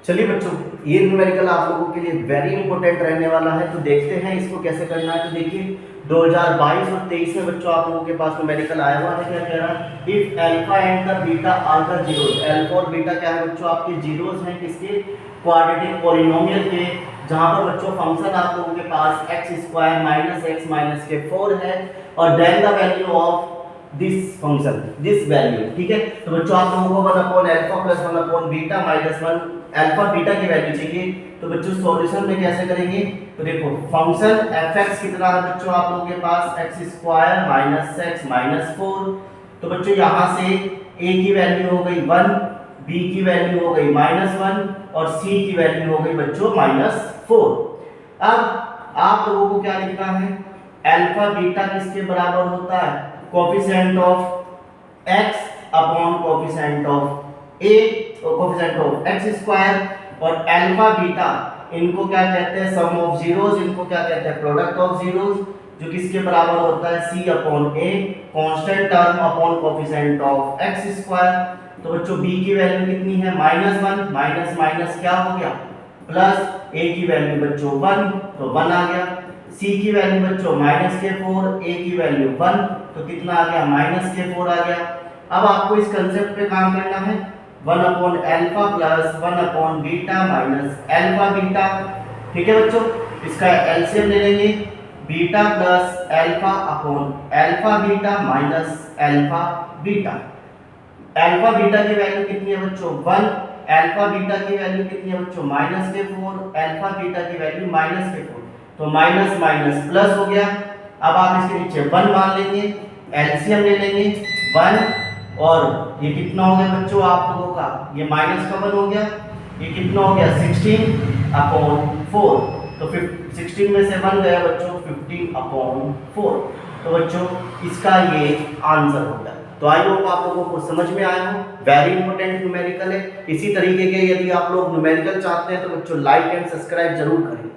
चलिए बच्चों, ये न्यूमेरिकल आप लोगों के लिए वेरी इंपॉर्टेंट रहने वाला है, तो देखते हैं इसको कैसे करना है। तो देखिए 2022 और 23 में बच्चों आप लोगों के पास न्यूमेरिकल आया हुआ है। क्या कह रहा है? If alpha and the beta are the zeros, alpha और बीटा क्या है बच्चों? आपके जीरोस हैं किसके? क्वाड्रेटिक पॉलिनोमियल के, जहां पर बच्चों फंक्शन आप लोगों के पास x² - x - 4 है और then the value of this function, this value. ठीक है, तो बच्चों आप लोगों को 1/अल्फा + 1/बीटा -1 अल्फा बीटा की वैल्यू चाहिए। तो बच्चों सॉल्यूशन में कैसे करेंगे? तो देखो फंक्शन fx कितना है बच्चों आप लोगों के पास? x² - x - 4। तो बच्चों यहाँ से a की वैल्यू हो गई 1, b की वैल्यू हो गई -1 और c की वैल्यू हो गई बच्चों -4। अब आप लोगों को क्या लिखना है? अल्फा बीटा किसके बराबर होता है? Coefficient of x upon coefficient of a, coefficient of x² और अल्फा बीटा इनको क्या कहते हैं? सम ऑफ जीरोस। इनको क्या कहते हैं? प्रोडक्ट ऑफ जीरोस, जो किसके बराबर होता है? c upon a, constant term upon coefficient of x²। तो बच्चों b की वैल्यू कितनी है? -1 माइनस माइनस क्या हो गया? प्लस a की वैल्यू बच्चों 1, तो 1 आ गया। c की वैल्यू बच्चों -4, a की वैल्यू 1, तो कितना आ गया? -4 आ गया। अब आपको इस कंसेप्ट पे काम करना है, 1/अल्फा + 1/बीटा माइनस अल्फा बीटा। ठीक है बच्चों, इसका एलसीएम ले लेंगे, beta + alpha upon alpha beta minus alpha beta. Alpha beta की वैल्यू कितनी है बच्चों? 1। अल्फा बीटा की वैल्यू कितनी है बच्चों? -4। अल्फा बीटा की वैल्यू -4, तो माइनस माइनस प्लस हो गया। अब आप इसके नीचे 1 मान लेंगे, एलसीएम ले लेंगे 1 और ये कितना हो गया बच्चों आप लोगों का? ये माइनस का 1 हो गया, ये कितना हो गया? 16/4। तो 16 में से 1 गया बच्चों, 15/4। तो बच्चों इसका ये आंसर हो गया। तो आई होप आप लोगों को समझ में आया हो। वेरी इंपॉर्टेंट न्यूमेरिकल है। इसी तरीके के यदि आप लोग न्यूमेरिकल चाहते हैं तो बच्चों लाइक एंड सब्सक्राइब जरूर करें।